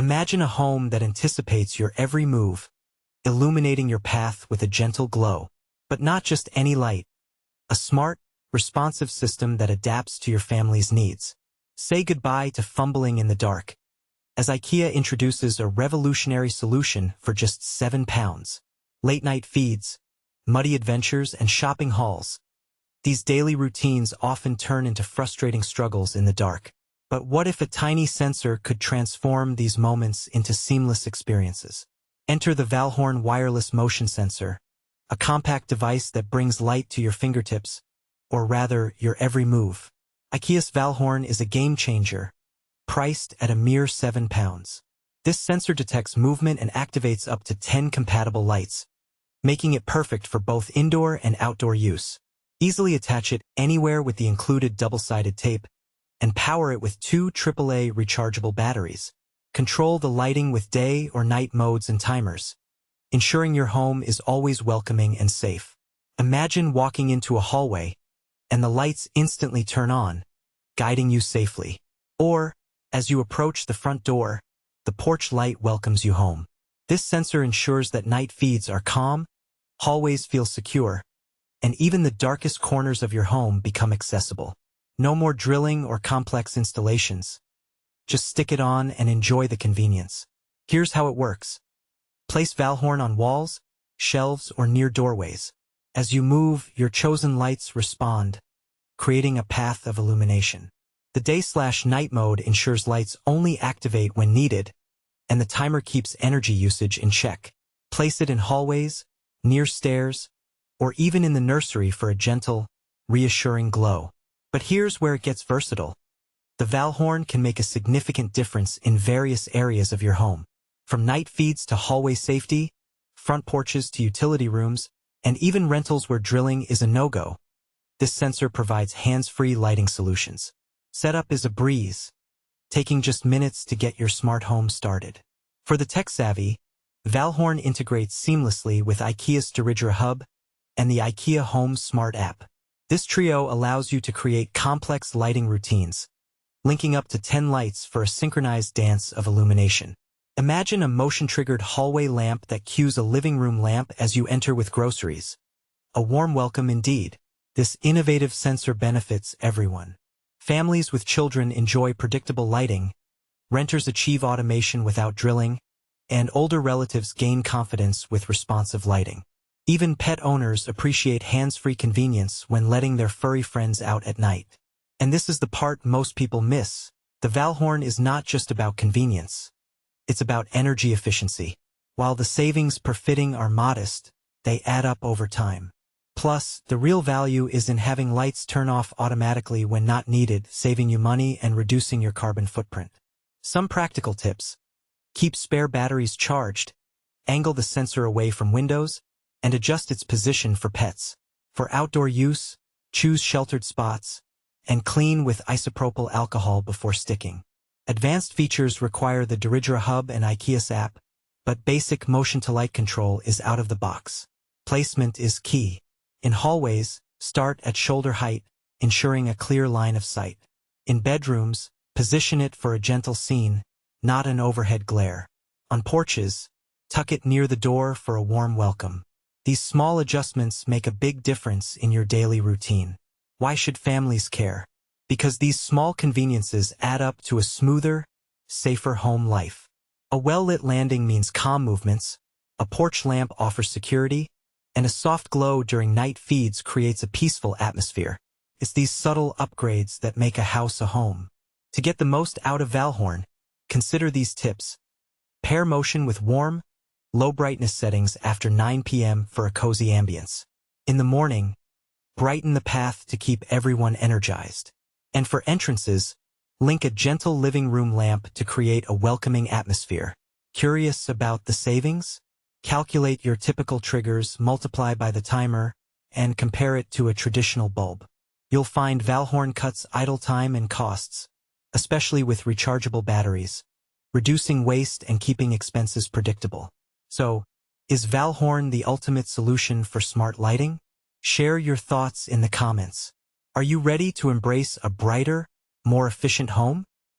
Imagine a home that anticipates your every move, illuminating your path with a gentle glow. But not just any light. A smart, responsive system that adapts to your family's needs. Say goodbye to fumbling in the dark, as IKEA introduces a revolutionary solution for just £7. Late-night feeds, muddy adventures, and shopping hauls. These daily routines often turn into frustrating struggles in the dark. But what if a tiny sensor could transform these moments into seamless experiences? Enter the VALHORN wireless motion sensor, a compact device that brings light to your fingertips, or rather, your every move. IKEA's VALHORN is a game-changer, priced at a mere £7. This sensor detects movement and activates up to 10 compatible lights, making it perfect for both indoor and outdoor use. Easily attach it anywhere with the included double-sided tape, and power it with 2 AAA rechargeable batteries. Control the lighting with day or night modes and timers, ensuring your home is always welcoming and safe. Imagine walking into a hallway, and the lights instantly turn on, guiding you safely. Or, as you approach the front door, the porch light welcomes you home. This sensor ensures that night feeds are calm, hallways feel secure, and even the darkest corners of your home become accessible. No more drilling or complex installations. Just stick it on and enjoy the convenience. Here's how it works. Place VALHORN on walls, shelves, or near doorways. As you move, your chosen lights respond, creating a path of illumination. The day/night mode ensures lights only activate when needed, and the timer keeps energy usage in check. Place it in hallways, near stairs, or even in the nursery for a gentle, reassuring glow. But here's where it gets versatile. The VALHORN can make a significant difference in various areas of your home. From night feeds to hallway safety, front porches to utility rooms, and even rentals where drilling is a no-go. This sensor provides hands-free lighting solutions. Setup is a breeze, taking just minutes to get your smart home started. For the tech-savvy, VALHORN integrates seamlessly with IKEA's DIRIGERA hub and the IKEA Home Smart app. This trio allows you to create complex lighting routines, linking up to 10 lights for a synchronized dance of illumination. Imagine a motion-triggered hallway lamp that cues a living room lamp as you enter with groceries. A warm welcome indeed. This innovative sensor benefits everyone. Families with children enjoy predictable lighting, renters achieve automation without drilling, and older relatives gain confidence with responsive lighting. Even pet owners appreciate hands-free convenience when letting their furry friends out at night. And this is the part most people miss. The VALHORN is not just about convenience. It's about energy efficiency. While the savings per fitting are modest, they add up over time. Plus, the real value is in having lights turn off automatically when not needed, saving you money and reducing your carbon footprint. Some practical tips. Keep spare batteries charged, angle the sensor away from windows, and adjust its position for pets. For outdoor use, choose sheltered spots, and clean with isopropyl alcohol before sticking. Advanced features require the DIRIGERA hub and IKEA's app, but basic motion-to-light control is out of the box. Placement is key. In hallways, start at shoulder height, ensuring a clear line of sight. In bedrooms, position it for a gentle scene, not an overhead glare. On porches, tuck it near the door for a warm welcome. These small adjustments make a big difference in your daily routine. Why should families care? Because these small conveniences add up to a smoother, safer home life. A well-lit landing means calm movements, a porch lamp offers security, and a soft glow during night feeds creates a peaceful atmosphere. It's these subtle upgrades that make a house a home. To get the most out of VALHORN, consider these tips. Pair motion with warm, low brightness settings after 9 p.m. for a cozy ambience. In the morning, brighten the path to keep everyone energized. And for entrances, link a gentle living room lamp to create a welcoming atmosphere. Curious about the savings? Calculate your typical triggers, multiply by the timer, and compare it to a traditional bulb. You'll find VALHORN cuts idle time and costs, especially with rechargeable batteries, reducing waste and keeping expenses predictable. So, is VALHORN the ultimate solution for smart lighting? Share your thoughts in the comments. Are you ready to embrace a brighter, more efficient home?